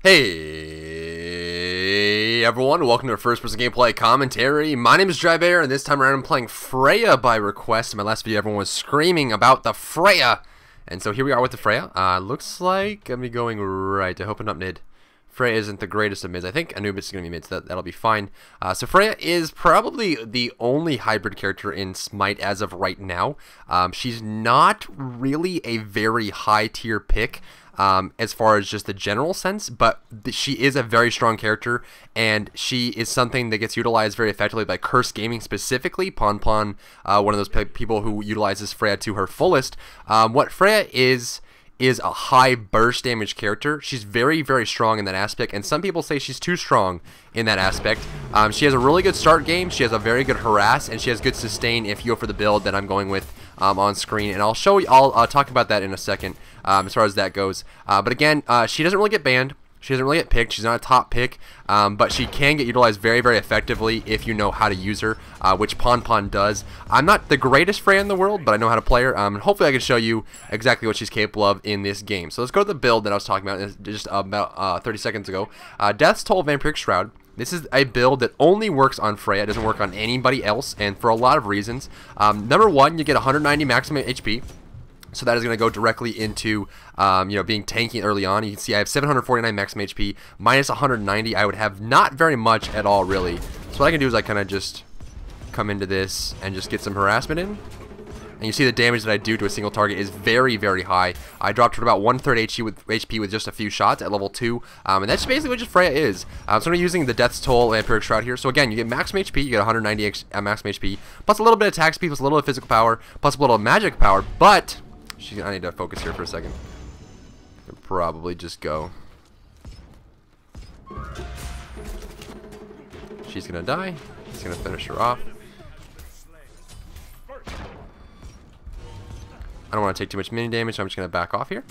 Hey everyone, welcome to our first person gameplay commentary. My name is Drybear, and this time around I'm playing Freya by request. In my last video everyone was screaming about the Freya, and so here we are with the Freya. Looks like I'm going right. I hope I'm not mid. Freya isn't the greatest of mids. I think Anubis is going to be mid, so that'll be fine. So Freya is probably the only hybrid character in SMITE as of right now. She's not really a very high tier pick. As far as just the general sense, but she is a very strong character, and she is something that gets utilized very effectively by Curse Gaming specifically. Pon, one of those people who utilizes Freya to her fullest. What Freya is a high burst damage character. She's very, very strong in that aspect, and some people say she's too strong in that aspect. She has a really good start game, she has a very good harass, and she has good sustain if you go for the build that I'm going with on screen, and I'll show you. I'll talk about that in a second as far as that goes. But again, she doesn't really get banned. She doesn't really get picked. She's not a top pick, but she can get utilized very, very effectively if you know how to use her, which Pon does. I'm not the greatest Freya in the world, but I know how to play her, and hopefully I can show you exactly what she's capable of in this game. So let's go to the build that I was talking about just about 30 seconds ago. Death's Toll Vampiric Shroud. This is a build that only works on Freya. It doesn't work on anybody else, and for a lot of reasons. Number one, you get 190 maximum HP. So that is going to go directly into, being tanky early on. You can see I have 749 maximum HP, minus 190. I would have not very much at all, really. So what I can do is I kind of just come into this and just get some harassment in. And you see the damage that I do to a single target is very, very high. I dropped to about 1/3 HP with just a few shots at level 2. And that's basically what just Freya is. So I'm using the Death's Toll Vampiric Shroud here. So again, you get maximum HP, you get 190 maximum HP, plus a little bit of attack speed, plus a little bit of physical power, plus a little magic power, but I need to focus here for a second. I could probably just go. She's gonna die. He's gonna finish her off. I don't want to take too much minion damage, so I'm just gonna back off here.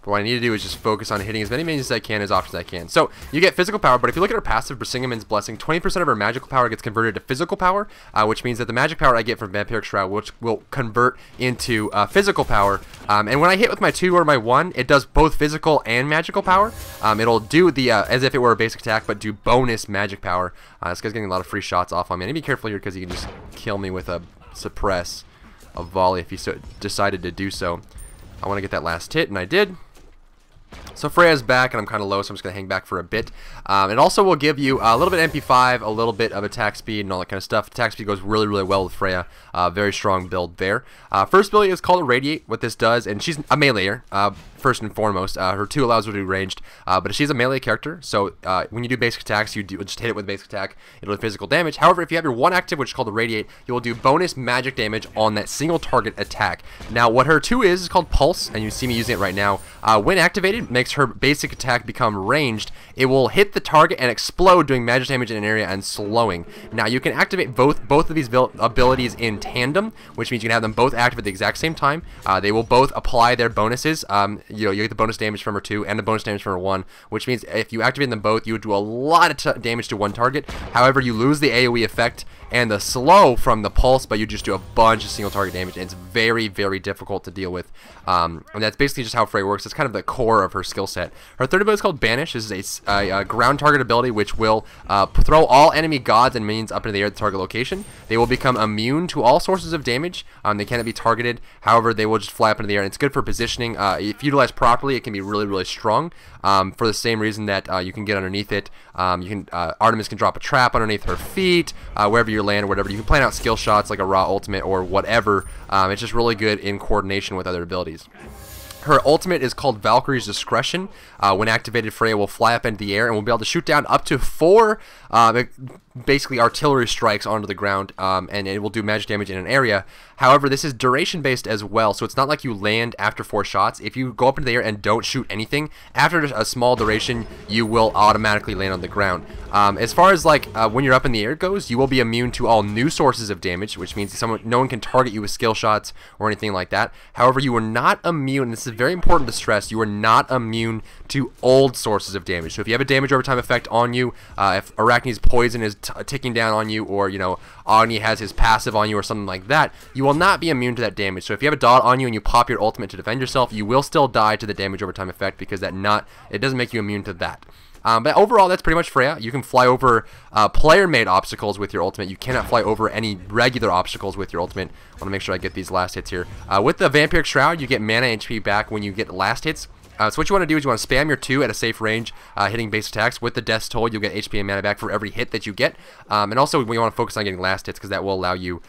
But what I need to do is just focus on hitting as many minions as I can, as often as I can. So, you get physical power, but if you look at her passive, Brisingamen's Blessing, 20% of her magical power gets converted to physical power, which means that the magic power I get from Vampiric Shroud, which will convert into physical power. And when I hit with my 2 or my 1, it does both physical and magical power. It'll do the, as if it were a basic attack, but do bonus magic power. This guy's getting a lot of free shots off on me. I need to be careful here, because he can just kill me with a suppress, a volley, if he decided to do so. I want to get that last hit, and I did. So Freya's back, and I'm kind of low, so I'm just going to hang back for a bit. It also will give you a little bit of MP5, a little bit of attack speed, and all that kind of stuff. Attack speed goes really, really well with Freya. Very strong build there. First ability is called Irradiate, what this does, and she's a meleeer, first and foremost. Her 2 allows her to do ranged, but she's a melee character, so when you do basic attacks, you just hit it with basic attack, it'll do physical damage. However, if you have your 1 active, which is called Irradiate, you will do bonus magic damage on that single target attack. Now, what her 2 is called Pulse, and you see me using it right now. When activated, makes her basic attack become ranged. It will hit the target and explode, doing magic damage in an area and slowing. Now, you can activate both of these abilities in tandem, which means you can have them both active at the exact same time. They will both apply their bonuses. You get the bonus damage from her 2 and the bonus damage from her 1, which means if you activate them both, you would do a lot of damage to one target. However, you lose the AoE effect and the slow from the pulse, but you just do a bunch of single target damage, and it's very, very difficult to deal with. And that's basically just how Freya works. It's kind of the core of her skill set. Her third ability is called Banish. This is a ground target ability, which will throw all enemy gods and minions up into the air at the target location. They will become immune to all sources of damage. They cannot be targeted. However, they will just fly up into the air, and it's good for positioning. If utilized properly, it can be really, really strong. For the same reason that you can get underneath it. Artemis can drop a trap underneath her feet, wherever you land or whatever. You can plan out skill shots like a raw ultimate or whatever. It's just really good in coordination with other abilities. Her ultimate is called Valkyrie's Discretion. When activated, Freya will fly up into the air and will be able to shoot down up to 4 basically artillery strikes onto the ground, and it will do magic damage in an area. However, this is duration based as well, so it's not like you land after 4 shots. If you go up into the air and don't shoot anything, after a small duration, you will automatically land on the ground. As far as like when you're up in the air goes, you will be immune to all new sources of damage, which means no one can target you with skill shots or anything like that. However, you are not immune, and this is very important to stress, you are not immune to old sources of damage. So if you have a damage over time effect on you, if Arachne's poison is ticking down on you, or, you know, Agni has his passive on you or something like that, you will not be immune to that damage. So if you have a dot on you and you pop your ultimate to defend yourself, you will still die to the damage over time effect, because it doesn't make you immune to that. But overall, that's pretty much Freya. You can fly over player-made obstacles with your ultimate. You cannot fly over any regular obstacles with your ultimate. I want to make sure I get these last hits here. With the Vampiric Shroud, you get mana HP back when you get last hits. So what you want to do is you want to spam your 2 at a safe range, hitting base attacks. With the Death's Toll, you'll get HP and mana back for every hit that you get. And also, we want to focus on getting last hits, because that will allow you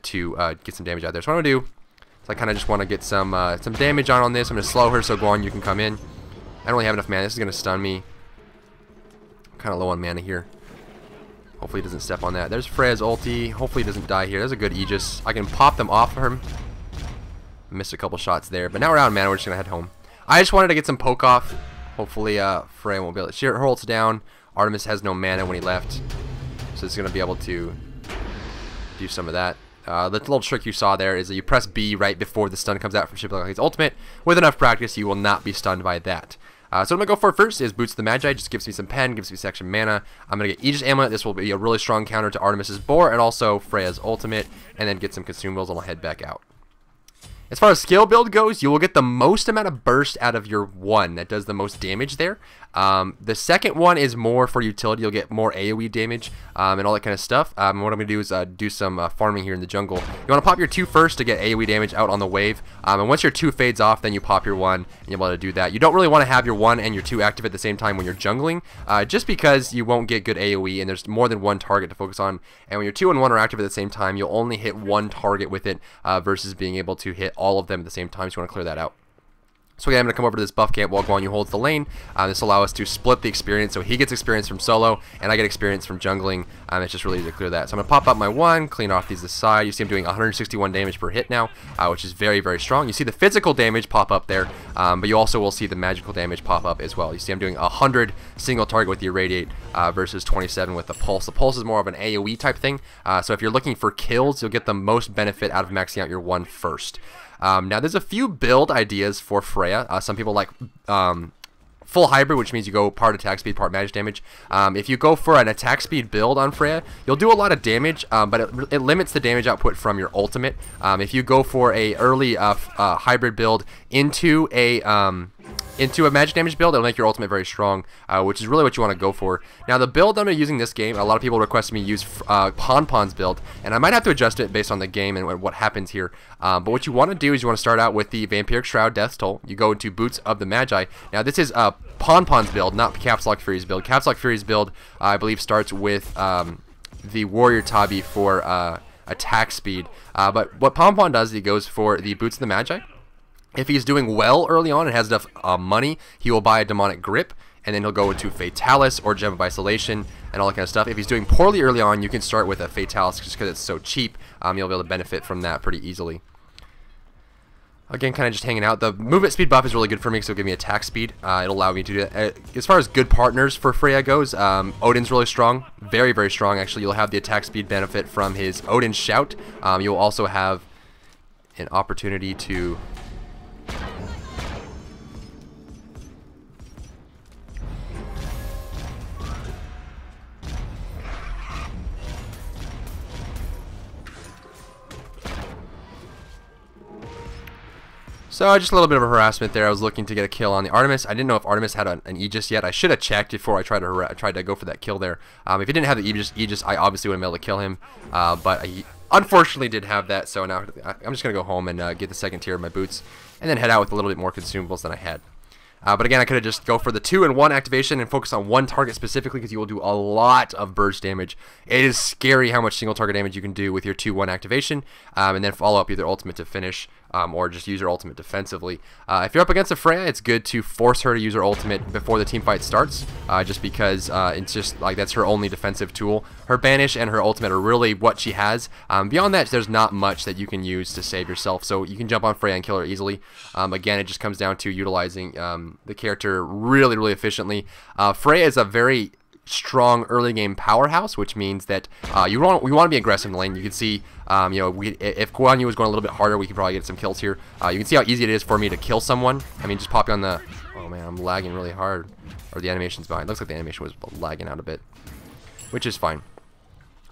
to get some damage out there. So what I'm going to do is I kind of just want to get some damage on this. I'm going to slow her, so Guan, you can come in. I don't really have enough mana. This is going to stun me. Kind of low on mana here. Hopefully he doesn't step on that. There's Freya's ulti. Hopefully he doesn't die here. There's a good Aegis. I can pop them off of him. Missed a couple shots there, but now we're out of mana. We're just gonna head home. I just wanted to get some poke off. Hopefully Freya won't be able to. Her ult's down. Artemis has no mana when he left, so it's gonna be able to do some of that. The little trick you saw there is that you press B right before the stun comes out from Shipwreck's ultimate. With enough practice, you will not be stunned by that. So what I'm going to go for first is Boots of the Magi. Just gives me some pen, gives me section mana. I'm going to get Aegis Amulet. This will be a really strong counter to Artemis's Boar and also Freya's ultimate. And then get some consumables, and I'll head back out. As far as skill build goes, you will get the most amount of burst out of your one that does the most damage there. The second one is more for utility. You'll get more AoE damage and all that kind of stuff. What I'm going to do is do some farming here in the jungle. You want to pop your 2 first to get AoE damage out on the wave. And once your 2 fades off, then you pop your 1 and you're able to do that. You don't really want to have your 1 and your 2 active at the same time when you're jungling, just because you won't get good AoE and there's more than one target to focus on. And when your 2 and 1 are active at the same time, you'll only hit one target with it versus being able to hit all of them at the same time. So you want to clear that out. So again, I'm going to come over to this buff camp while Guan Yu holds the lane. This will allow us to split the experience. So he gets experience from solo, and I get experience from jungling. It's just really easy to clear that. So I'm going to pop up my 1, clean off these aside. You see I'm doing 161 damage per hit now, which is very, very strong. You see the physical damage pop up there, but you also will see the magical damage pop up as well. You see I'm doing 100 single target with the Irradiate versus 27 with the Pulse. The Pulse is more of an AoE type thing. So if you're looking for kills, you'll get the most benefit out of maxing out your 1 first. Now there's a few build ideas for Freya. Some people like full hybrid, which means you go part attack speed, part magic damage. If you go for an attack speed build on Freya, you'll do a lot of damage, but it limits the damage output from your ultimate. If you go for a early hybrid build into a magic damage build, it'll make your ultimate very strong, which is really what you want to go for. Now the build I'm using this game, a lot of people requested me use Ponpon's build, and I might have to adjust it based on the game and what happens here. But what you want to do is you want to start out with the Vampiric Shroud Death's Toll. You go into Boots of the Magi. Now this is Ponpon's build, not Caps Lock Fury's build. Caps Lock Fury's build, I believe, starts with the Warrior Tabi for attack speed. But what Ponpon does, he goes for the Boots of the Magi. If he's doing well early on and has enough money, he will buy a Demonic Grip, and then he'll go into Fatalis or Gem of Isolation and all that kind of stuff. If he's doing poorly early on, you can start with a Fatalis just because it's so cheap. You'll be able to benefit from that pretty easily. Again, kind of just hanging out. The movement speed buff is really good for me because it'll give me attack speed. It'll allow me to do that. As far as good partners for Freya goes, Odin's really strong. Very, very strong, actually. You'll have the attack speed benefit from his Odin Shout. You'll also have an opportunity to... So just a little bit of a harassment there. I was looking to get a kill on the Artemis. I didn't know if Artemis had an Aegis yet. I should have checked before I tried to go for that kill there. If he didn't have the Aegis, I obviously wouldn't be able to kill him. But I unfortunately did have that. So now I'm just gonna go home and get the second tier of my boots, and then head out with a little bit more consumables than I had. But again, I could have just go for the 2 and 1 activation and focus on one target specifically, because you will do a lot of burst damage. It is scary how much single target damage you can do with your 2-1 activation, and then follow up either ultimate to finish, or just use your ultimate defensively. If you're up against a Freya, it's good to force her to use her ultimate before the team fight starts, just because it's just like that's her only defensive tool. Her banish and her ultimate are really what she has. Beyond that, there's not much that you can use to save yourself, so you can jump on Freya and kill her easily. Again, it just comes down to utilizing the character really, really efficiently. Freya is a very strong early game powerhouse, which means that we want to be aggressive in the lane. You can see, you know, if Guan Yu was going a little bit harder, we could probably get some kills here. You can see how easy it is for me to kill someone. I mean, just popping on the... Oh man, I'm lagging really hard. Or the animation's behind. Looks like the animation was lagging out a bit, which is fine.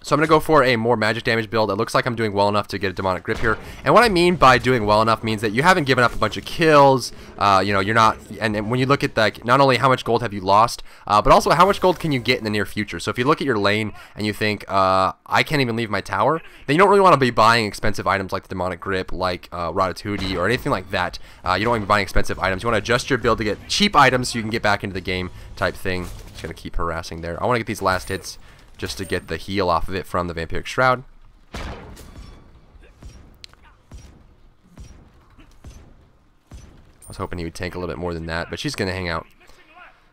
So I'm going to go for a more magic damage build. It looks like I'm doing well enough to get a demonic grip here. And what I mean by doing well enough means that you haven't given up a bunch of kills. You know, you're not... And when you look at, like, not only how much gold have you lost, but also how much gold can you get in the near future. So if you look at your lane and you think, I can't even leave my tower, then you don't really want to be buying expensive items like the demonic grip, like Ratatouille, or anything like that. You don't want to be buying expensive items. You want to adjust your build to get cheap items so you can get back into the game type thing. Just going to keep harassing there. I want to get these last hits just to get the heal off of it from the Vampiric Shroud. I was hoping he would tank a little bit more than that, but she's going to hang out.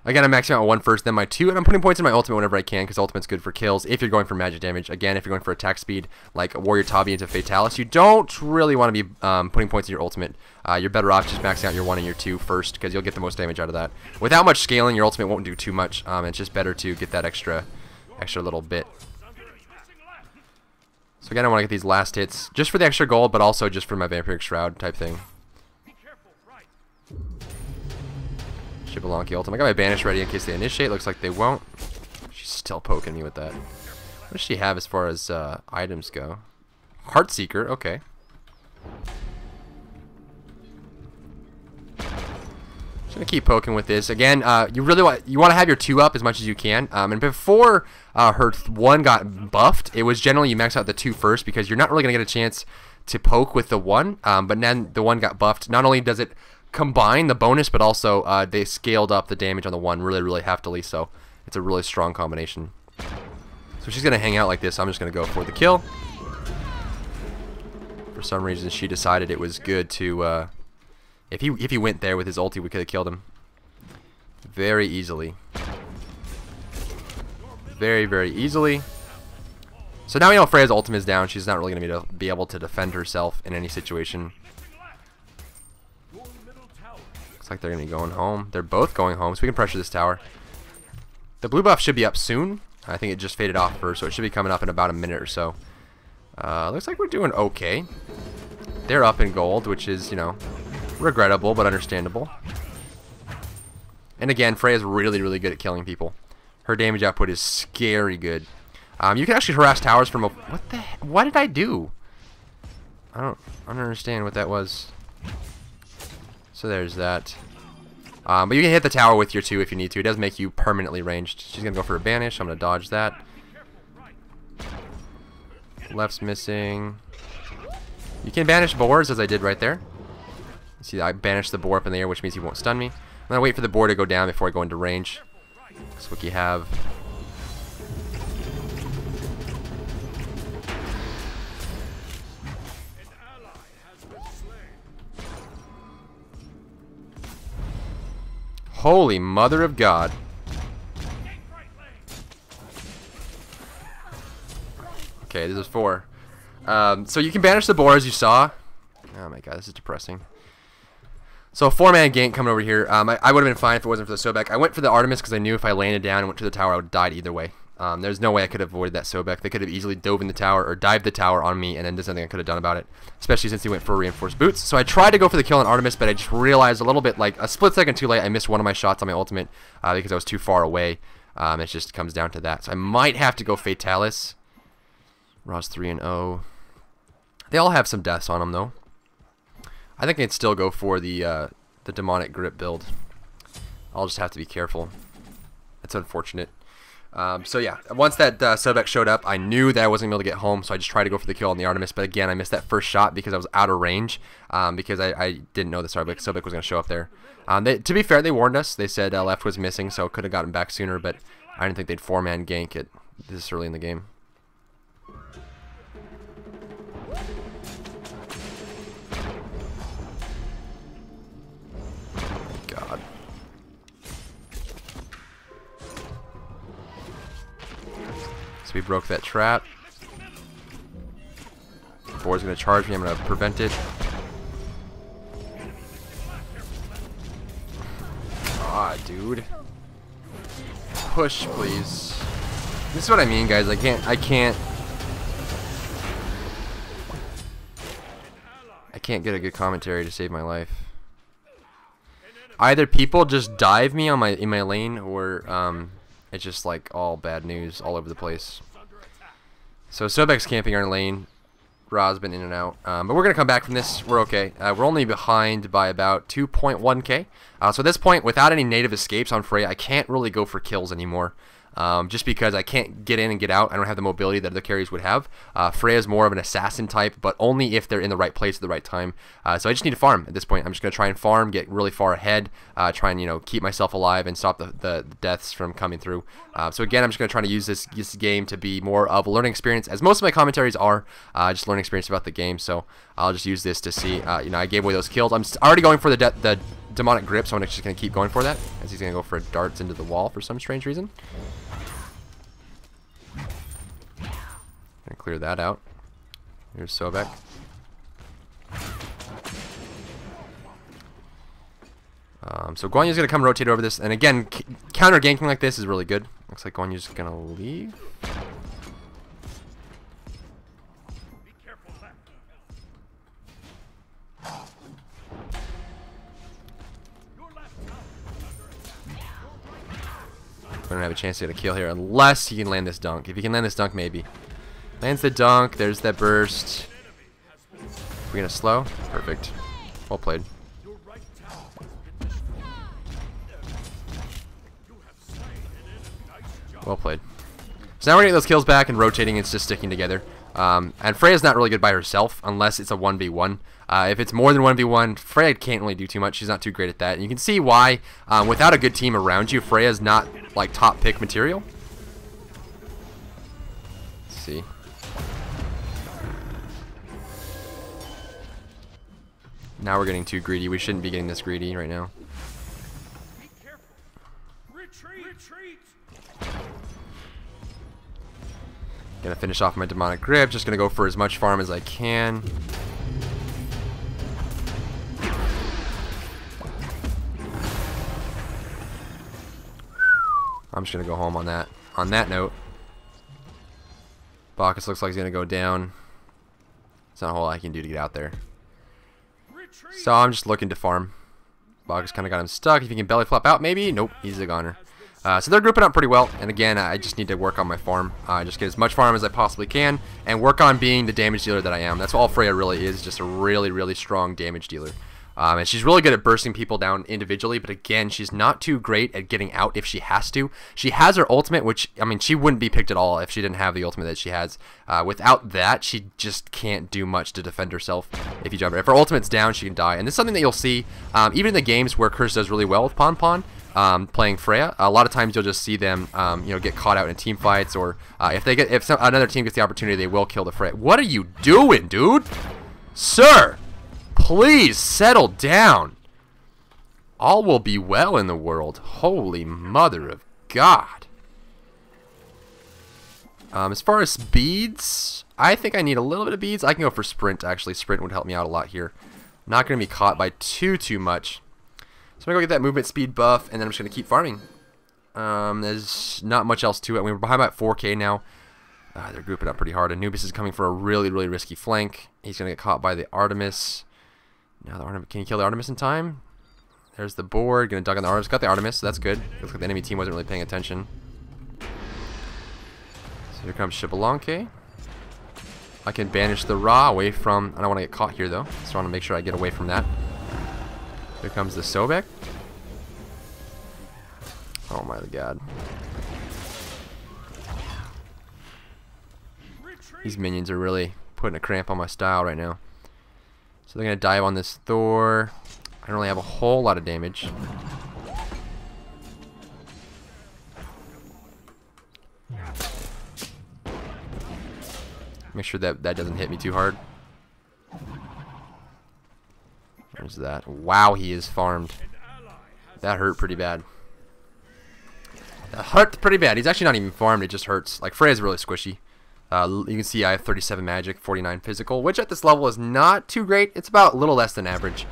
Again, I'm maxing out my 1 first, then my 2, and I'm putting points in my ultimate whenever I can, because ultimate's good for kills if you're going for magic damage. Again, if you're going for attack speed, like Warrior Tabi into Fatalis, you don't really want to be putting points in your ultimate. You're better off just maxing out your 1 and your 2 first, because you'll get the most damage out of that. Without much scaling, your ultimate won't do too much. It's just better to get that extra little bit. So again, I want to get these last hits just for the extra gold, but also just for my Vampiric Shroud type thing. Shibalonki ultimate. I got my banish ready in case they initiate. Looks like they won't. She's still poking me with that. What does she have as far as items go? Heartseeker, okay. Just gonna keep poking with this. Again, you want to have your 2 up as much as you can. And before her 1 got buffed, it was generally you max out the 2 first, because you're not really gonna get a chance to poke with the 1. But then the 1 got buffed. Not only does it combine the bonus, but also they scaled up the damage on the 1 really heftily. So it's a really strong combination. So she's gonna hang out like this. I'm just gonna go for the kill. For some reason, she decided it was good to. If he went there with his ulti, we could have killed him very easily. Very easily. So now we know Freya's ultimate is down. She's not really going to be able to defend herself in any situation. Looks like they're going to be going home. They're both going home, so we can pressure this tower. The blue buff should be up soon. I think it just faded off first, so it should be coming up in about a minute or so. Looks like we're doing okay. They're up in gold, which is, you know, regrettable but understandable. And again, Freya's really good at killing people. Her damage output is scary good. You can actually harass towers from a... What did I do? I don't understand what that was. So there's that. But you can hit the tower with your 2 if you need to. It does make you permanently ranged. She's going to go for a banish. I'm going to dodge that. Left's missing. You can banish boars, as I did right there. See, I banished the boar up in the air, which means he won't stun me. I'm going to wait for the boar to go down before I go into range. That's what you have. Holy mother of God. Okay, this is 4. So you can banish the boar, as you saw. Oh my God, this is depressing. So a 4-man gank coming over here. I would have been fine if it wasn't for the Sobek. I went for the Artemis because I knew if I landed down and went to the tower, I would have died either way. There's no way I could have avoided that Sobek. They could have easily dove in the tower or dived the tower on me, and then there's nothing I could have done about it, especially since he went for reinforced boots. So I tried to go for the kill on Artemis, but I just realized a little bit, like a split second too late, I missed one of my shots on my ultimate because I was too far away. It just comes down to that. So I might have to go Fatalis. Raw's 3-0. They all have some deaths on them, though. I think I'd still go for the demonic grip build. I'll just have to be careful. It's unfortunate. So yeah, once that Sobek showed up, I knew that I wasn't able to get home, so I just tried to go for the kill on the Artemis. But again, I missed that first shot because I was out of range, because I didn't know the Sobek was going to show up there. To be fair, they warned us. They said left was missing, so could have gotten back sooner, but I didn't think they'd 4-man gank it this early in the game. God. So we broke that trap. Boar's gonna charge me. I'm gonna prevent it. Ah, dude. push, please. This is what I mean, guys. I can't get a good commentary to save my life. Either people just dive me on in my lane, or it's just like all bad news all over the place. So Sobek's camping our lane. Ra's been in and out, but we're gonna come back from this. We're okay. We're only behind by about 2.1k. So at this point, without any native escapes on Freya, I can't really go for kills anymore. Just because I can't get in and get out. I don't have the mobility that other carries would have. Freya's more of an assassin type, but only if they're in the right place at the right time. So I just need to farm at this point. I'm just going to try and farm, get really far ahead, try and, you know, keep myself alive and stop the deaths from coming through. So again, I'm just going to try to use this game to be more of a learning experience, as most of my commentaries are just learning experience about the game. So I'll just use this to see, you know, I gave away those kills. I'm already going for the demonic grip, so I'm just going to keep going for that, as he's going to go for darts into the wall for some strange reason. Gonna clear that out. Here's Sobek. So Guan Yu's gonna come rotate over this, and again, counter ganking like this is really good. Looks like Guan Yu's gonna leave. I don't have a chance to get a kill here unless he can land this dunk. If he can land this dunk, maybe. Lands the dunk. There's that burst. We're gonna slow. Perfect. Well played. Well played. So now we're getting those kills back and rotating. It's just sticking together. And Freya's not really good by herself unless it's a 1v1. If it's more than 1v1, Freya can't really do too much. She's not too great at that. And you can see why, without a good team around you, Freya's not like top pick material. Let's see. Now we're getting too greedy. We shouldn't be getting this greedy right now. Be careful. Retreat. Retreat. Gonna finish off my demonic grip. Just gonna go for as much farm as I can. I'm just gonna go home on that. On that note, Bacchus looks like he's gonna go down. There's not a whole lot I can do to get out there. So I'm just looking to farm. Bacchus kind of got him stuck. If he can belly flop out, maybe. Nope, he's a goner. So they're grouping up pretty well. And again, I just need to work on my farm. Just get as much farm as I possibly can, and work on being the damage dealer that I am. That's all Freya really is, just a really, really strong damage dealer. And she's really good at bursting people down individually, but again, she's not too great at getting out if she has to. She has her ultimate, which, I mean, she wouldn't be picked at all if she didn't have the ultimate that she has. Without that, she just can't do much to defend herself if you jump her. If her ultimate's down, she can die. And this is something that you'll see even in the games where Curse does really well with Pon playing Freya. A lot of times you'll just see them you know, get caught out in team fights, or if another team gets the opportunity, they will kill the Freya. What are you doing, dude? Sir! Please settle down. All will be well in the world. Holy mother of God. As far as speeds, I think I need a little bit of beads. I can go for sprint, actually. Sprint would help me out a lot here. Not going to be caught by too much. So I'm going to go get that movement speed buff, and then I'm just going to keep farming. There's not much else to it. We're behind about 4k now. They're grouping up pretty hard. Anubis is coming for a really risky flank. He's going to get caught by the Artemis. Now the Artemis, can you kill the Artemis in time? There's the board. Gonna dunk on the Artemis. Got the Artemis, so that's good. Looks like the enemy team wasn't really paying attention. So here comes Xbalanque. I can banish the Ra away from... I don't want to get caught here though, so I want to make sure I get away from that. Here comes the Sobek. Oh my God. These minions are really putting a cramp on my style right now. So they're going to dive on this Thor. I don't really have a whole lot of damage. Make sure that doesn't hit me too hard. There's that. Wow, he is farmed. That hurt pretty bad. That hurt pretty bad. He's actually not even farmed. It just hurts. Like, Freya's really squishy. You can see I have 37 magic, 49 physical, which at this level is not too great. It's about a little less than average.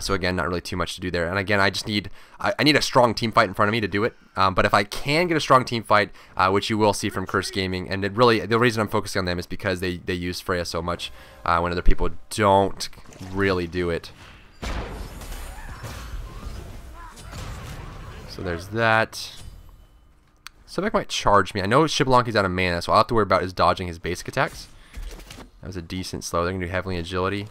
So again, not really too much to do there. And again, I just need I need a strong team fight in front of me to do it. But if I can get a strong team fight, which you will see from Curse Gaming, and the reason I'm focusing on them is because they use Freya so much when other people don't really do it. So there's that. Sobek might charge me. I know Shibalanki's out of mana, so all I have to worry about is dodging his basic attacks. That was a decent slow. They're going to do heavily agility.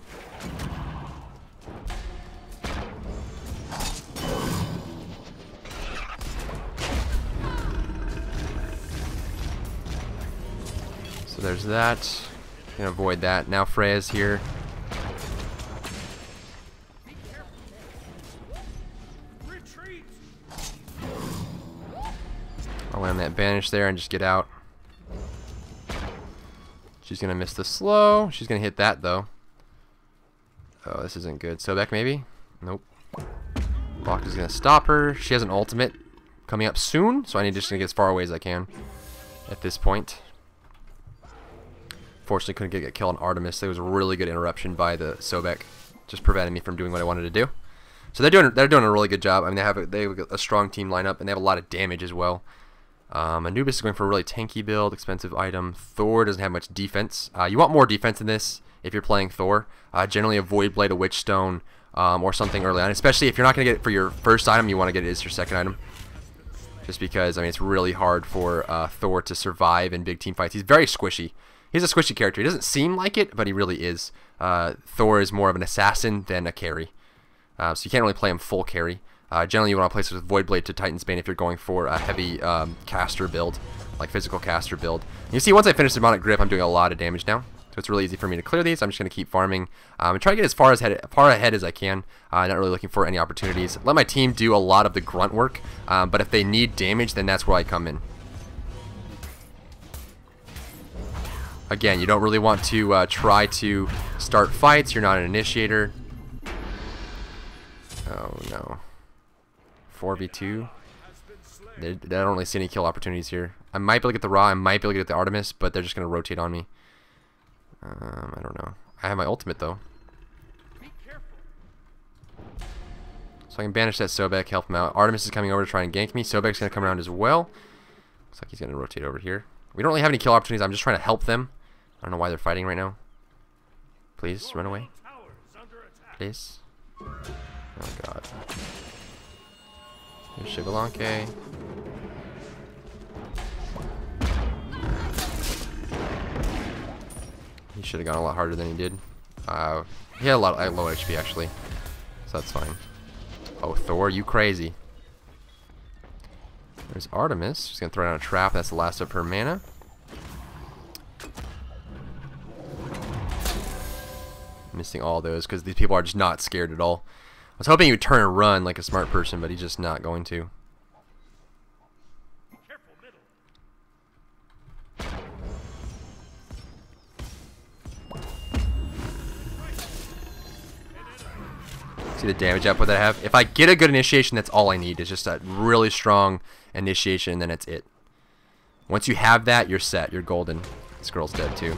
So there's that. Gonna avoid that. Now Freya's here. I'll land that banish there and just get out. She's gonna miss the slow. She's gonna hit that though. Oh, this isn't good. Sobek maybe? Nope. Block is gonna stop her. She has an ultimate coming up soon, so I need just to get as far away as I can at this point. Fortunately, couldn't get a kill on Artemis. There was a really good interruption by the Sobek, just preventing me from doing what I wanted to do. So they're doing a really good job. I mean, they have a strong team lineup, and they have a lot of damage as well. Anubis is going for a really tanky build, expensive item. Thor doesn't have much defense. You want more defense in this if you're playing Thor. Generally, a Void Blade, a Witchstone, or something early on. Especially if you're not going to get it for your first item, you want to get it as your second item. Just because, I mean, it's really hard for Thor to survive in big team fights. He's very squishy. He's a squishy character. He doesn't seem like it, but he really is. Thor is more of an assassin than a carry. So you can't really play him full carry. Generally, you want to place it with Void Blade to Titan's Bane if you're going for a heavy caster build, like physical caster build. You see, once I finish Demonic Grip, I'm doing a lot of damage now. So it's really easy for me to clear these. I'm just going to keep farming and try to get as far ahead as I can. Not really looking for any opportunities. Let my team do a lot of the grunt work, but if they need damage, then that's where I come in. Again, you don't really want to try to start fights. You're not an initiator. Oh no. 4v2. I don't really see any kill opportunities here. I might be able to get the Ra, I might be able to get the Artemis, but they're just going to rotate on me. I don't know. I have my ultimate though. So I can banish that Sobek, help him out. Artemis is coming over to try and gank me. Sobek's going to come around as well. Looks like he's going to rotate over here. We don't really have any kill opportunities. I'm just trying to help them. I don't know why they're fighting right now. Please, run away. Please. Oh god. Here's Shibalanke. He should have gone a lot harder than he did. He had a lot of low HP actually, so that's fine. Oh, Thor, you crazy. There's Artemis. She's gonna throw down a trap. That's the last of her mana. Missing all those because these people are just not scared at all. I was hoping he would turn and run like a smart person, but he's just not going to. See the damage output that I have? If I get a good initiation, that's all I need. It's just a really strong initiation, and then it's it. Once you have that, you're set. You're golden. This girl's dead too.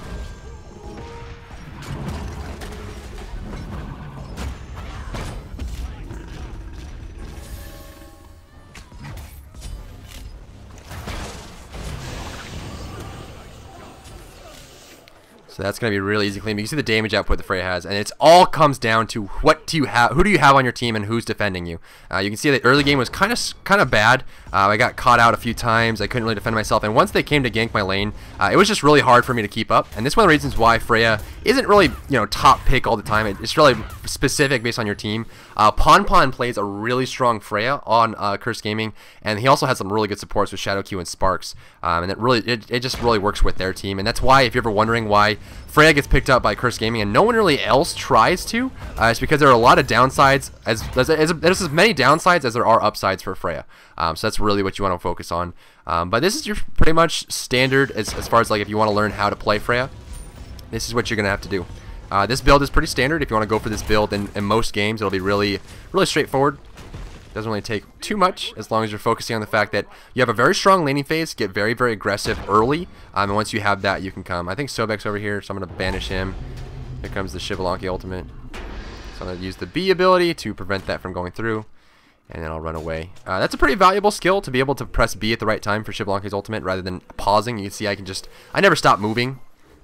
So that's going to be really easy clean. You can see the damage output that Freya has, and it all comes down to what do you have, who do you have on your team, and who's defending you. You can see that early game was kind of bad. I got caught out a few times. I couldn't really defend myself, and once they came to gank my lane, it was just really hard for me to keep up. And this is one of the reasons why Freya isn't really top pick all the time. It's really specific based on your team. Pon plays a really strong Freya on Curse Gaming, and he also has some really good supports with Shadow Q and Sparks, and it just really works with their team. And that's why, if you're ever wondering why Freya gets picked up by Curse Gaming and no one really else tries to, it's because there are a lot of downsides. There's as many downsides as there are upsides for Freya. So that's really what you want to focus on. But this is your pretty much standard as far as like if you want to learn how to play Freya. This is what you're gonna have to do. This build is pretty standard. If you want to go for this build in most games, it'll be really straightforward. Doesn't really take too much as long as you're focusing on the fact that you have a very strong laning phase, get very aggressive early, and once you have that, you can come. I think Sobek's over here, so I'm going to banish him. Here comes the Shibalanki ultimate. So I'm going to use the B ability to prevent that from going through. And then I'll run away. That's a pretty valuable skill to be able to press B at the right time for Xbalanque's ultimate rather than pausing. You can see I never stop moving,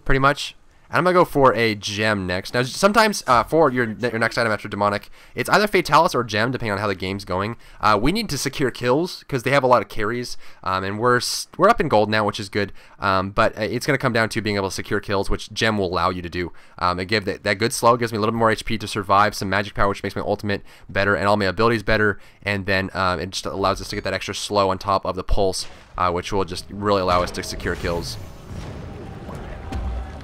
pretty much. And I'm going to go for a gem next. Now, sometimes for your next item after Demonic, it's either Fatalis or gem, depending on how the game's going. We need to secure kills, because they have a lot of carries. And we're up in gold now, which is good. But it's going to come down to being able to secure kills, which gem will allow you to do. It gives that good slow, gives me a little bit more HP to survive, some magic power, which makes my ultimate better, and all my abilities better. And then it just allows us to get that extra slow on top of the pulse, which will just really allow us to secure kills.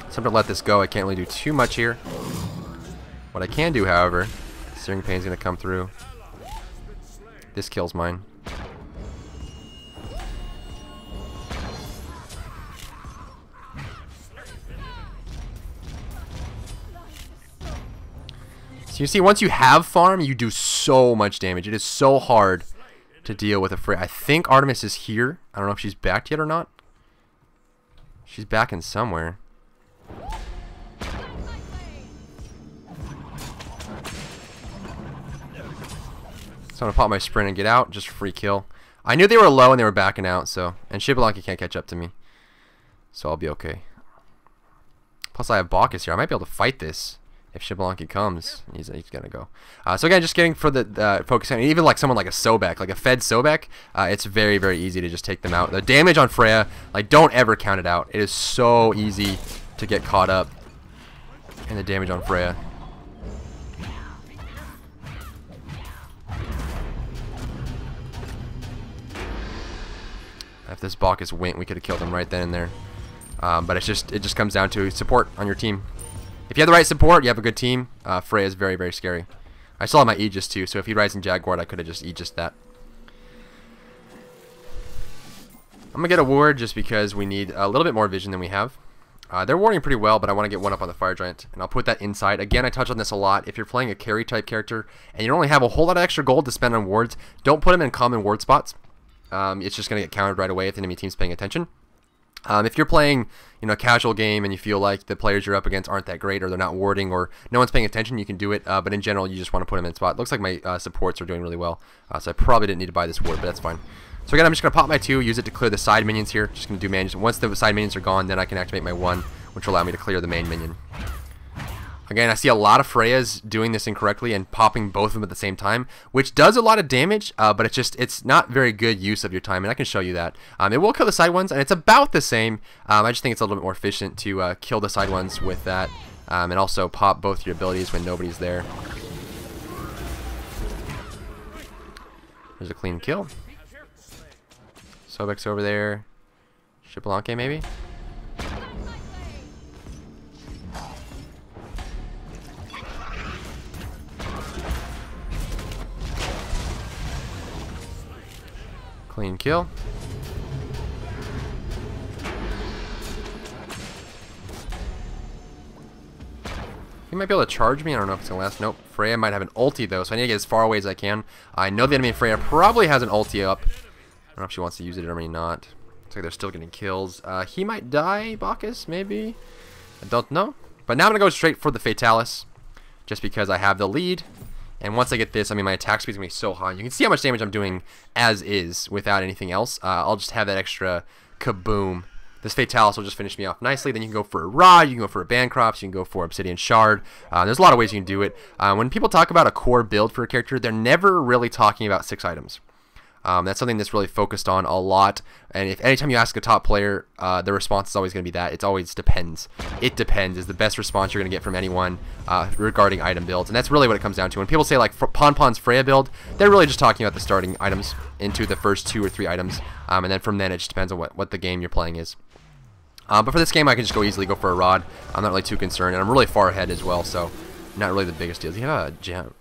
So I'm going to let this go. I can't really do too much here. What I can do, however, Searing Pain's going to come through. This kills mine. So you see, once you have farm, you do so much damage. It is so hard to deal with a Freya. I think Artemis is here. I don't know if she's back yet or not. She's back in somewhere. So I'm gonna pop my sprint and get out, just free kill. I knew they were low and they were backing out, so, and Xbalanque can't catch up to me, so I'll be okay. Plus I have Bacchus here. I might be able to fight this if Xbalanque comes. He's gonna go. So again, just getting for the focusing, even like someone like a Sobek, like a fed Sobek, it's very, very easy to just take them out. The damage on Freya, like, don't ever count it out. It is so easy to get caught up in the damage on Freya. If this Bacchus went, we could have killed him right then and there. But it just comes down to support on your team. If you have the right support, you have a good team. Freya is very, very scary. I still have my Aegis too, so if he rides in Jaguar, I could have just Aegis that. I'm gonna get a ward just because we need a little bit more vision than we have. They're warding pretty well, but I want to get one up on the Fire Giant, and I'll put that inside. Again, I touch on this a lot. If you're playing a carry type character and you don't only have a whole lot of extra gold to spend on wards, don't put them in common ward spots. It's just going to get countered right away if the enemy team's paying attention. If you're playing, a casual game and you feel like the players you're up against aren't that great, or they're not warding, or no one's paying attention, you can do it. But in general, you just want to put them in spot. Looks like my supports are doing really well, so I probably didn't need to buy this ward, but that's fine. So again, I'm just going to pop my 2, use it to clear the side minions here. Just going to do manage. Once the side minions are gone, then I can activate my 1, which will allow me to clear the main minion. Again, I see a lot of Freyas doing this incorrectly and popping both of them at the same time, which does a lot of damage, but it's not very good use of your time, and I can show you that. It will kill the side ones, and it's about the same. I just think it's a little bit more efficient to kill the side ones with that, and also pop both your abilities when nobody's there. There's a clean kill. Sobek's over there. Xbalanque maybe? Clean kill. He might be able to charge me. I don't know if it's going to last. Nope. Freya might have an ulti, though, so I need to get as far away as I can. I know the enemy Freya probably has an ulti up. I don't know if she wants to use it or maybe not. Looks like they're still getting kills. He might die, Bacchus, maybe? I don't know. But now I'm going to go straight for the Fatalis, just because I have the lead. And once I get this, my attack speed is going to be so high. You can see how much damage I'm doing as is without anything else. I'll just have that extra kaboom. This Fatalis will just finish me off nicely. Then you can go for a Rod, you can go for a Bancroft, you can go for Obsidian Shard. There's a lot of ways you can do it. When people talk about a core build for a character, they're never really talking about 6 items. That's something that's really focused on a lot, and if anytime you ask a top player, the response is always going to be that. It always depends. It depends is the best response you're going to get from anyone regarding item builds, and that's really what it comes down to. When people say like Ponpon's Freya build, they're really just talking about the starting items into the first 2 or 3 items, and then from then it just depends on what the game you're playing is. But for this game, I can just easily go for a Rod. I'm not really too concerned, and I'm really far ahead as well, so not really the biggest deal. Does he have a gem?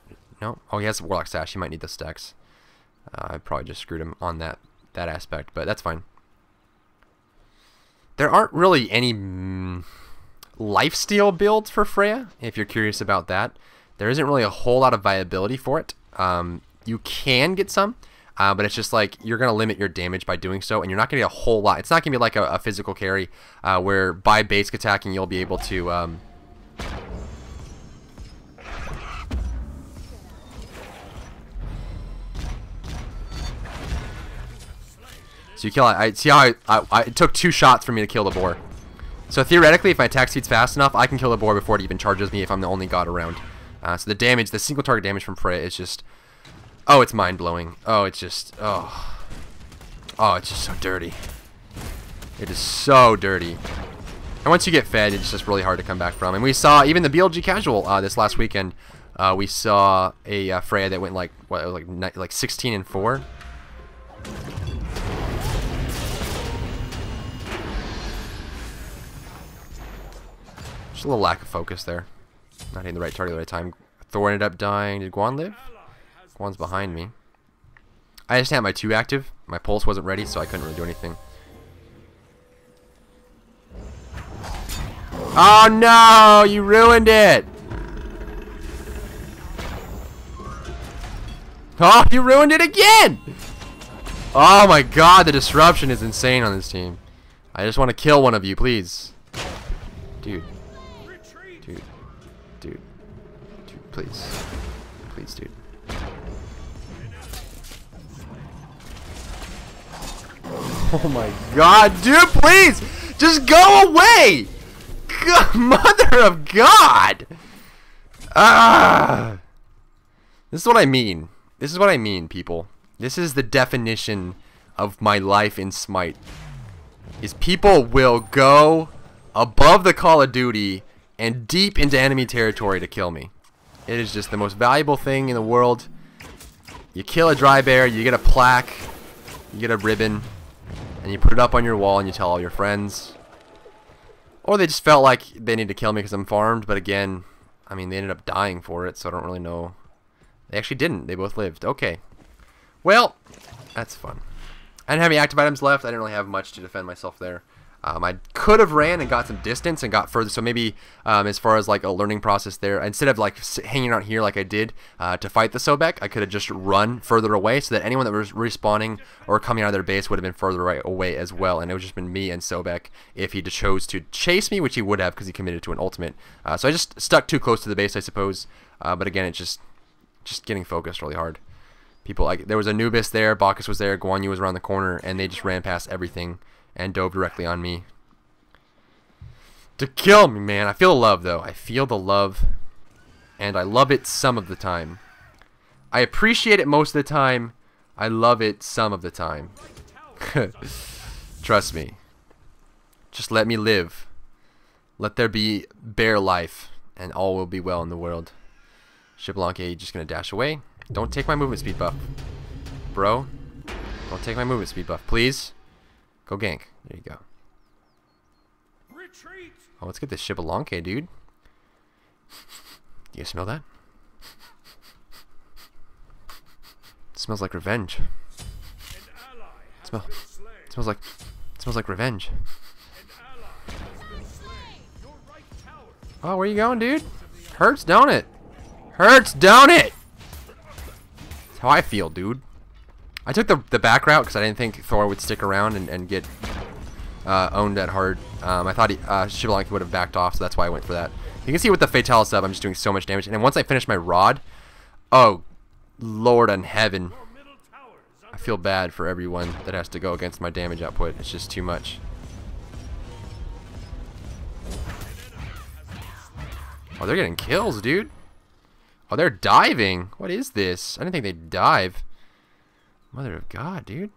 No? Oh, he has a Warlock Sash. He might need the stacks. I probably just screwed him on that aspect, but that's fine. There aren't really any lifesteal builds for Freya, if you're curious about that. There isn't really a whole lot of viability for it. You can get some, but it's just like you're going to limit your damage by doing so, and you're not going to get a whole lot. It's not going to be like a physical carry where by basic attacking you'll be able to So you kill. I see how it took 2 shots for me to kill the boar. So theoretically, if my attack speed's fast enough, I can kill the boar before it even charges me if I'm the only god around. So the damage, the single target damage from Freya is just, oh, it's mind blowing. Oh, it's just, oh, it's just so dirty. It is so dirty. And once you get fed, it's just really hard to come back from. And we saw even the BLG casual this last weekend. We saw a Freya that went like what, it was like 16-4. Just a little lack of focus there. Not hitting the right target at the right time. Thor ended up dying. Did Guan live? Guan's behind me. I just had my 2 active. My pulse wasn't ready, so I couldn't really do anything. Oh no! You ruined it! Oh, you ruined it again! Oh my god, the disruption is insane on this team. I just want to kill one of you, please. Dude. Dude. Dude. Dude, please. Please, dude. Oh my god, dude, please! Just go away! God, mother of God! Ah! This is what I mean. This is what I mean, people. This is the definition of my life in Smite. Is people will go above the Call of Duty and deep into enemy territory to kill me. It is just the most valuable thing in the world. You kill a dry bear, you get a plaque, you get a ribbon, and you put it up on your wall and you tell all your friends. Or they just felt like they need to kill me because I'm farmed, but again, I mean, they ended up dying for it, so I don't really know. They actually didn't. They both lived. Okay. Well, that's fun. I didn't have any active items left. I didn't really have much to defend myself there. I could have ran and got some distance and got further. So maybe as far as like a learning process there, instead of like hanging out here like I did to fight the Sobek, I could have just run further away so that anyone that was respawning or coming out of their base would have been further away as well. And it would just been me and Sobek if he chose to chase me, which he would have because he committed to an ultimate. So I just stuck too close to the base, I suppose. But again, it's just getting focused really hard. People like there was Anubis there, Bacchus was there, Guan Yu was around the corner, and they just ran past everything and dove directly on me to kill me, man. I feel the love though. I feel the love, and I love it some of the time. I appreciate it most of the time. I love it some of the time. Trust me. Just let me live. Let there be bare life, and all will be well in the world. Shiblanke just gonna dash away. Don't take my movement speed buff, bro. Don't take my movement speed buff, please. Go gank. There you go. Retreat. Oh, let's get this Shiblanke, dude. Do you smell that? It smells like revenge. It smells like revenge. Oh, where you going, dude? Hurts, don't it? Hurts, don't it? That's how I feel, dude. I took the back route because I didn't think Thor would stick around and get owned that hard. I thought Shiblanke would have backed off, so that's why I went for that. You can see with the Fatalis up, I'm just doing so much damage. And then once I finish my rod, oh, Lord in heaven. I feel bad for everyone that has to go against my damage output. It's just too much. Oh, they're getting kills, dude. Oh, they're diving. What is this? I didn't think they'd dive. Mother of God, dude.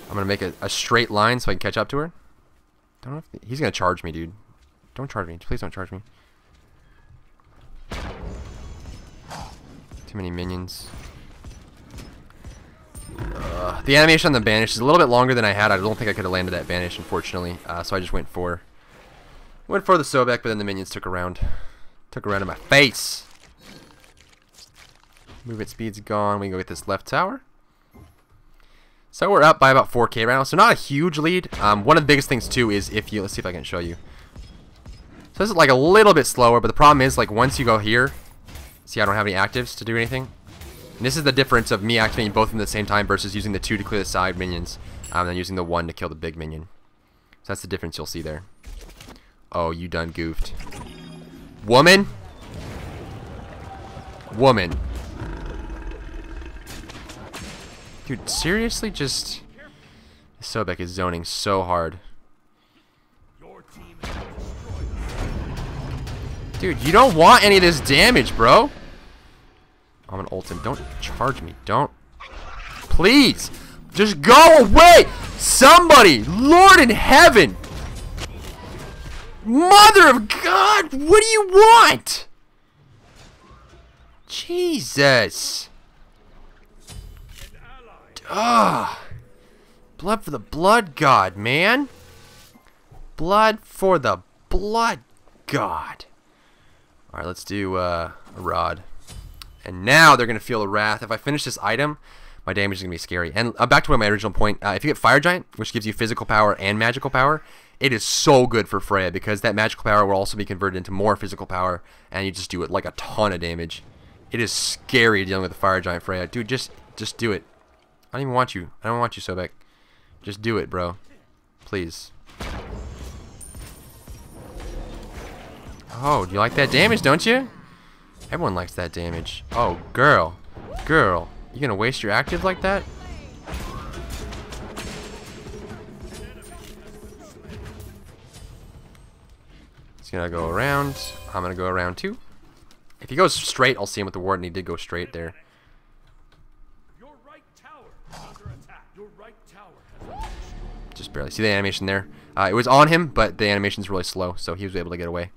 I'm gonna make a straight line so I can catch up to her. Don't know if he's gonna charge me, dude. Don't charge me. Please don't charge me. Too many minions. The animation on the banish is a little bit longer than I had. I don't think I could have landed that banish, unfortunately. So I just went for the Sobek, but then the minions took a round in my face. Movement speed's gone. We can go get this left tower. So we're up by about 4K right now. So not a huge lead. One of the biggest things too is if you, let's see if I can show you. So this is like a little bit slower, but the problem is like once you go here, see I don't have any actives to do anything. And this is the difference of me activating both at the same time versus using the 2 to clear the side minions, and then using the 1 to kill the big minion. So that's the difference you'll see there. Oh, you done goofed. Woman. Woman. Dude, seriously, just... Sobek is zoning so hard. Dude, you don't want any of this damage, bro. I'm gonna ult him. Don't charge me. Don't. Please. Just go away. Somebody. Lord in heaven. Mother of God. What do you want? Jesus. Ugh. Blood for the blood god, man. Blood for the blood god. Alright, let's do a rod. And now they're going to feel the wrath. If I finish this item, my damage is going to be scary. And back to my original point, if you get Fire Giant, which gives you physical power and magical power, it is so good for Freya because that magical power will also be converted into more physical power, and you just do it like a ton of damage. It is scary dealing with the Fire Giant Freya. Dude, just do it. I don't even want you. I don't want you, Sobek. Just do it, bro. Please. Oh, you like that damage, don't you? Everyone likes that damage. Oh, girl. Girl. You gonna waste your active like that? He's gonna go around. I'm gonna go around too. If he goes straight, I'll see him with the ward, and he did go straight there. Your right tower is under attack. Your right tower has been destroyed. Just barely. See the animation there? It was on him, but the animation's really slow, so he was able to get away.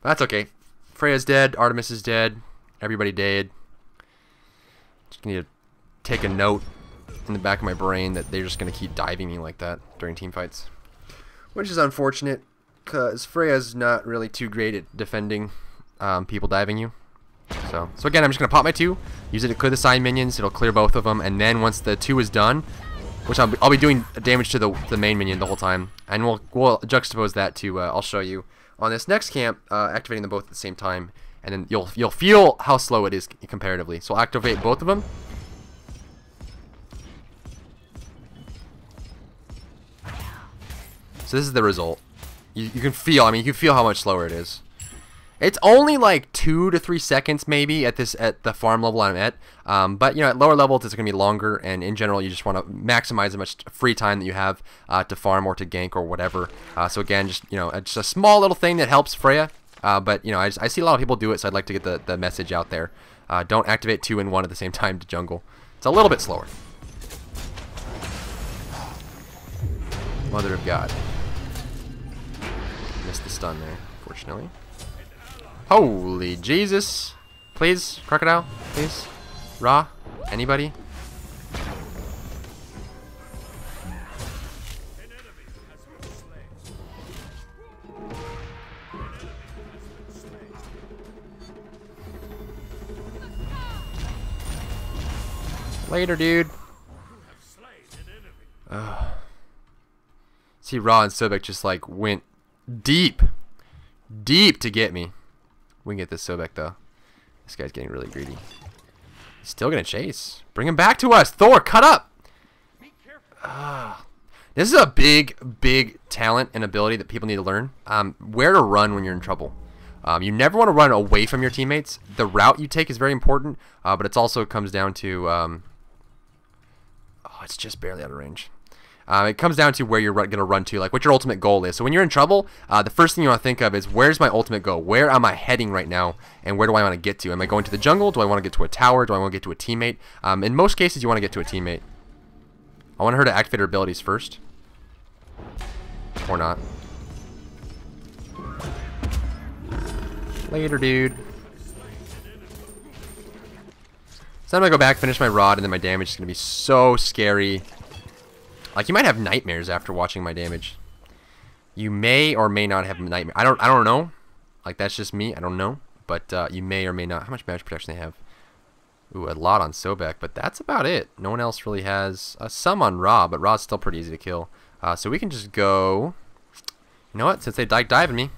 But that's okay. Freya's dead. Artemis is dead. Everybody dead. Just need to take a note in the back of my brain that they're just going to keep diving me like that during team fights. Which is unfortunate, because Freya's not really too great at defending people diving you. So again, I'm just going to pop my 2, use it to clear the side minions. It'll clear both of them, and then once the 2 is done, which I'll be doing damage to the main minion the whole time, and we'll juxtapose that to I'll show you on this next camp, activating them both at the same time, and then you'll feel how slow it is comparatively. So I'll activate both of them. So this is the result. You can feel. I mean, you can feel how much slower it is. It's only like 2 to 3 seconds maybe at the farm level I'm at. But you know, at lower levels it's gonna be longer, and in general you just want to maximize as much free time that you have to farm or to gank or whatever. So again, just just a small little thing that helps Freya. But you know, I see a lot of people do it, so I'd like to get the message out there. Don't activate 2 and 1 at the same time to jungle. It's a little bit slower. Mother of God. Missed the stun there, unfortunately. Holy Jesus. Please, Crocodile, please. Ra, anybody? Later, dude. See, Ra and Sobek just like went deep to get me. We can get this Sobek though. This guy's getting really greedy. He's still gonna chase. Bring him back to us, Thor. Cut up. This is a big talent and ability that people need to learn. Where to run when you're in trouble. You never want to run away from your teammates. The route you take is very important, but it also comes down to oh, it's just barely out of range. It comes down to where you're going to run to, like what your ultimate goal is. So when you're in trouble, the first thing you want to think of is, where's my ultimate goal? Where am I heading right now, and where do I want to get to? Am I going to the jungle? Do I want to get to a tower? Do I want to get to a teammate? In most cases, you want to get to a teammate. I want her to activate her abilities first. Or not. Later, dude. So I'm going to go back, finish my rod, and then my damage is going to be so scary. Like, you might have nightmares after watching my damage. You may or may not have nightmares. I don't know. Like, that's just me. I don't know. But you may or may not. How much damage protection they have? Ooh, a lot on Sobek, but that's about it. No one else really has. Some on Ra, but Ra's still pretty easy to kill. So we can just go... You know what? Since they diving me.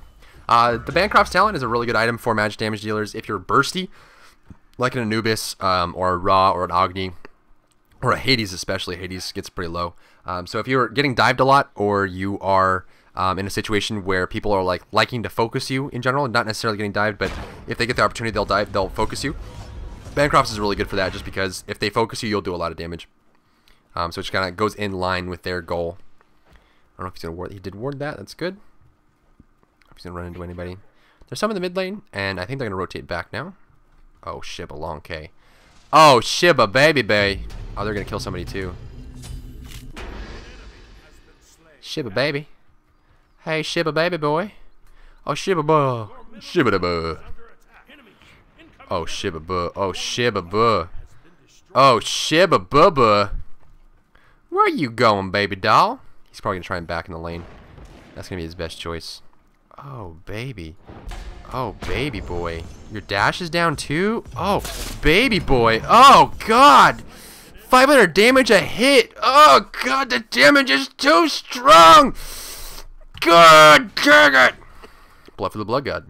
The Bancroft's Talent is a really good item for magic damage dealers if you're bursty, like an Anubis, or a Ra, or an Agni, or a Hades especially. Hades gets pretty low. So if you're getting dived a lot, or you are in a situation where people are like liking to focus you in general, not necessarily getting dived, but if they get the opportunity, they'll dive, they'll focus you. Bancrofts is really good for that, just because if they focus you, you'll do a lot of damage. So it just kind of goes in line with their goal. I don't know if he's gonna ward. He did ward that. That's good. If he's gonna run into anybody. There's some in the mid lane, and I think they're gonna rotate back now. Oh, Shiba, long K. Oh, Shiba, baby bay. Oh, they're gonna kill somebody too. Shiba, baby. Hey, Shiba, baby boy. Oh, Shiba, buh. Shiba, da, buh. Oh, Shiba, buh. Oh, Shiba, buh. Oh, Shiba, buh, buh. Where are you going, baby doll? He's probably gonna try and back in the lane. That's gonna be his best choice. Oh, baby. Oh, baby boy. Your dash is down too? Oh, baby boy. Oh, God. 500 damage a hit. Oh, God, the damage is too strong. God dang it. Blood for the Blood God.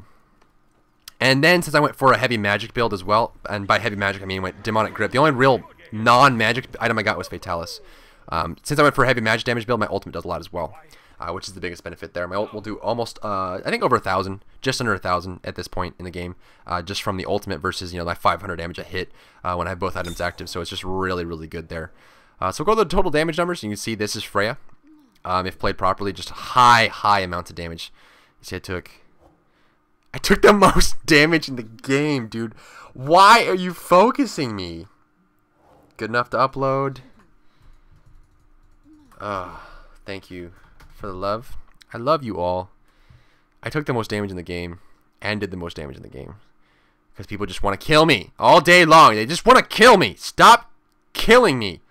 And then, since I went for a heavy magic build as well, and by heavy magic I mean went Demonic Grip, the only real non-magic item I got was Fatalis. Since I went for a heavy magic damage build, my ultimate does a lot as well. Which is the biggest benefit there. My ult will do almost, I think over 1,000, just under 1,000 at this point in the game, just from the ultimate versus, you know, my 500 damage a hit when I have both items active. So it's just really, really good there. So we'll go to the total damage numbers. You can see this is Freya. If played properly, just high amounts of damage. You see, I took the most damage in the game, dude. Why are you focusing me? Good enough to upload. Thank you for the love. I love you all. I took the most damage in the game and did the most damage in the game because people just want to kill me all day long. They just want to kill me. Stop killing me.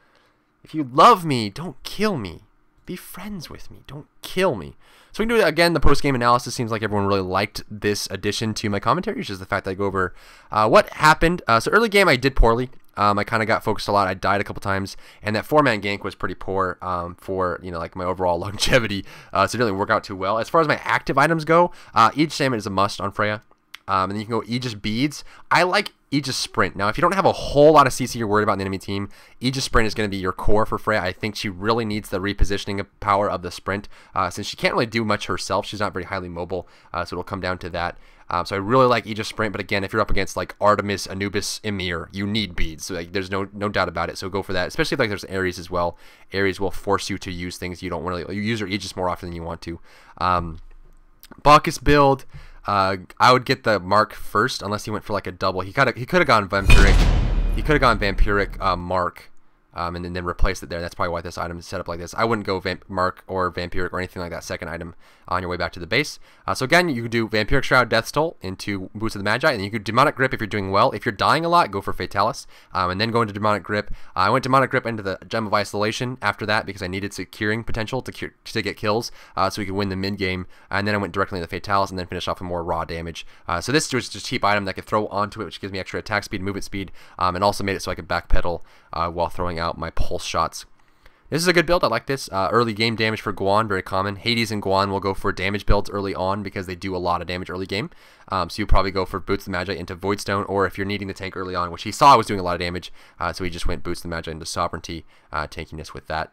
If you love me, don't kill me. Be friends with me. Don't kill me. So we can do it again. The post-game analysis seems like everyone really liked this addition to my commentary, which is the fact that I go over what happened. So early game I did poorly. I kind of got focused a lot. I died a couple times, and that 4-man gank was pretty poor for, you know, like my overall longevity. So it didn't work out too well. As far as my active items go, Aegis Salmon is a must on Freya. And then you can go Aegis Beads. I like Aegis Sprint. Now, if you don't have a whole lot of CC you're worried about in the enemy team, Aegis Sprint is going to be your core for Freya. I think she really needs the repositioning of power of the Sprint, since she can't really do much herself. She's not very highly mobile, so it'll come down to that. So I really like Aegis Sprint, but again, if you're up against like Artemis, Anubis, Emir, you need beads. So like, there's no doubt about it. So go for that. Especially if like there's Ares as well. Ares will force you to use things you don't really. You use your Aegis more often than you want to. Bacchus build. I would get the Mark first, unless he went for like a double. He could have gone Vampiric. He could have gone Vampiric Mark. And then replace it there. That's probably why this item is set up like this. I wouldn't go Mark or Vampiric or anything like that second item on your way back to the base. So again, you could do Vampiric Shroud, Death Toll into Boots of the Magi, and then you could Demonic Grip if you're doing well. If you're dying a lot, go for Fatalis, and then go into Demonic Grip. I went Demonic Grip into the Gem of Isolation after that because I needed securing potential to get kills, so we could win the mid game. And then I went directly into Fatalis and then finish off with more raw damage. So this was just a cheap item that I could throw onto it, which gives me extra attack speed, movement speed, and also made it so I could backpedal while throwing out my pulse shots. This is a good build. I like this. Early game damage for Guan, very common. Hades and Guan will go for damage builds early on because they do a lot of damage early game. So you probably go for Boots of the Magi into Voidstone, or if you're needing the tank early on, which he saw was doing a lot of damage, so he just went Boots of the Magi into Sovereignty, tankiness with that.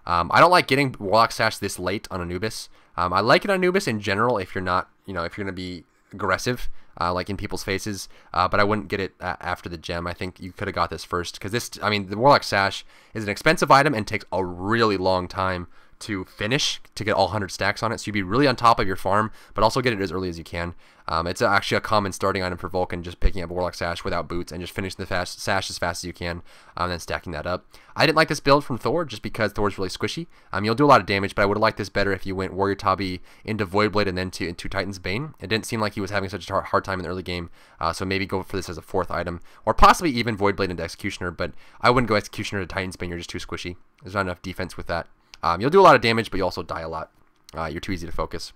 I don't like getting Warlock Sash this late on Anubis. I like it on Anubis in general if you're not, if you're going to be aggressive, like in people's faces, but I wouldn't get it after the gem. I think you could have got this first, because this, the Warlock Sash is an expensive item and takes a really long time to finish, to get all 100 stacks on it, so you'd be really on top of your farm, but also get it as early as you can. It's actually a common starting item for Vulcan, just picking up Warlock Sash without boots and just finishing the Sash as fast as you can, and then stacking that up. I didn't like this build from Thor, just because Thor's really squishy. You'll do a lot of damage, but I would have liked this better if you went Warrior Tabi into Voidblade and then into Titan's Bane. It didn't seem like he was having such a hard time in the early game, so maybe go for this as a 4th item, or possibly even Voidblade into Executioner, but I wouldn't go Executioner to Titan's Bane, you're just too squishy. There's not enough defense with that. You'll do a lot of damage, but you also die a lot. You're too easy to focus.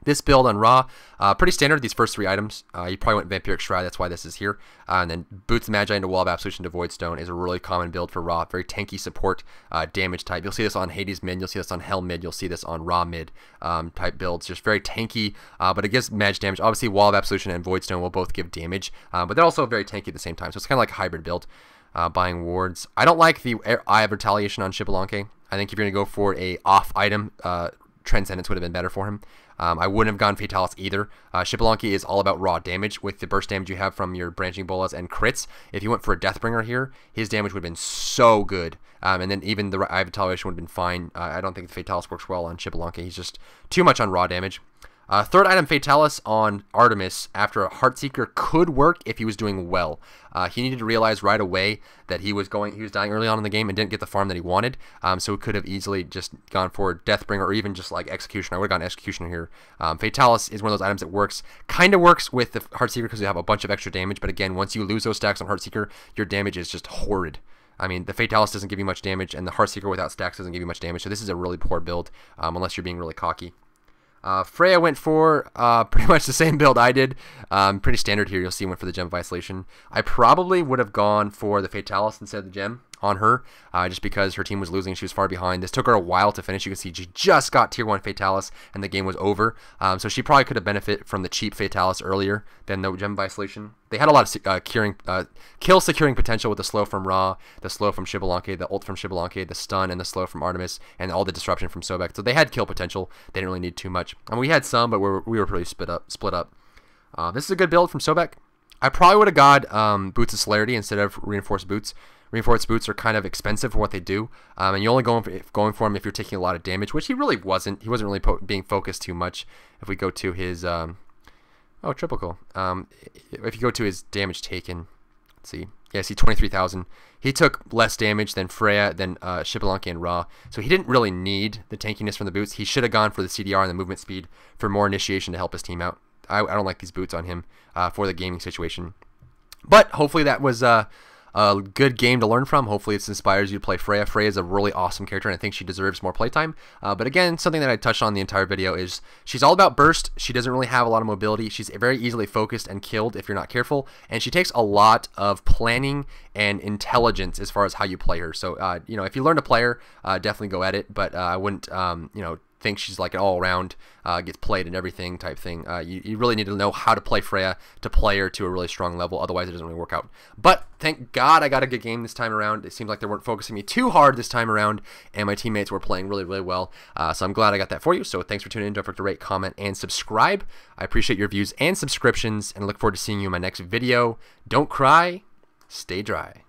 This build on Ra, pretty standard, these first 3 items. You probably went Vampiric Shroud, that's why this is here. And then Boots of Magi into Wall of Absolution to Voidstone is a really common build for Ra. Very tanky support damage type. You'll see this on Hades mid, you'll see this on Hell mid, you'll see this on Ra mid type builds. Just very tanky, but it gives magic damage. Obviously, Wall of Absolution and Voidstone will both give damage, but they're also very tanky at the same time. So it's kind of like a hybrid build. Buying wards. I don't like the Eye of Retaliation on Shibalanke. I think if you're going to go for a off item Transcendence would have been better for him. I wouldn't have gone Fatalis either. Xbalanque is all about raw damage with the burst damage you have from your branching bolas and crits. If you went for a Deathbringer here, his damage would have been so good. And then even the Eye of Toleration would have been fine. I don't think the Fatalis works well on Xbalanque. He's just too much on raw damage. Third item, Fatalis on Artemis after a Heartseeker could work if he was doing well. He needed to realize right away that he was dying early on in the game and didn't get the farm that he wanted. So he could have easily just gone for Deathbringer or even just like Executioner. I would have gone Executioner here. Fatalis is one of those items that kind of works with the Heartseeker because you have a bunch of extra damage. But again, once you lose those stacks on Heartseeker, your damage is just horrid. I mean, the Fatalis doesn't give you much damage, and the Heartseeker without stacks doesn't give you much damage. So this is a really poor build, unless you're being really cocky. Freya went for pretty much the same build I did. Pretty standard here. You'll see went for the Gem of Isolation. I probably would have gone for the Fatalis instead of the Gem on her, just because her team was losing. She was far behind. This took her a while to finish. You can see she just got tier 1 Fatalis and the game was over. So she probably could have benefited from the cheap Fatalis earlier than the Gem of Isolation. They had a lot of kill securing potential with the slow from Ra, the slow from Xbalanque, the ult from Xbalanque, the stun and the slow from Artemis, and all the disruption from Sobek. So they had kill potential. They didn't really need too much. I mean, we had some, but we were pretty split up. This is a good build from Sobek. I probably would have got Boots of Celerity instead of Reinforced Boots. Reinforced Boots are kind of expensive for what they do, and you're only going for him if you're taking a lot of damage, which he really wasn't. He wasn't really being focused too much. If we go to his triple kill. If you go to his damage taken, let's see. Yeah, see 23,000. He took less damage than Freya, than Xbalanque and Ra, so he didn't really need the tankiness from the boots. He should have gone for the CDR and the movement speed for more initiation to help his team out. I don't like these boots on him for the gaming situation, but hopefully that was a good game to learn from. Hopefully this inspires you to play Freya. Freya is a really awesome character, and I think she deserves more playtime. But again, something that I touched on the entire video is she's all about burst. She doesn't really have a lot of mobility. She's very easily focused and killed if you're not careful, and she takes a lot of planning and intelligence as far as how you play her. So, if you learn to play her, definitely go at it, but I wouldn't, think she's like an all-around gets played and everything type thing. You really need to know how to play Freya to play her to a really strong level, otherwise it doesn't really work out. But thank God I got a good game this time around. It seemed like they weren't focusing me too hard this time around, and my teammates were playing really, really well. So I'm glad I got that for you. So thanks for tuning in. Don't forget to rate, comment, and subscribe. I appreciate your views and subscriptions, and I look forward to seeing you in my next video. Don't cry, stay dry.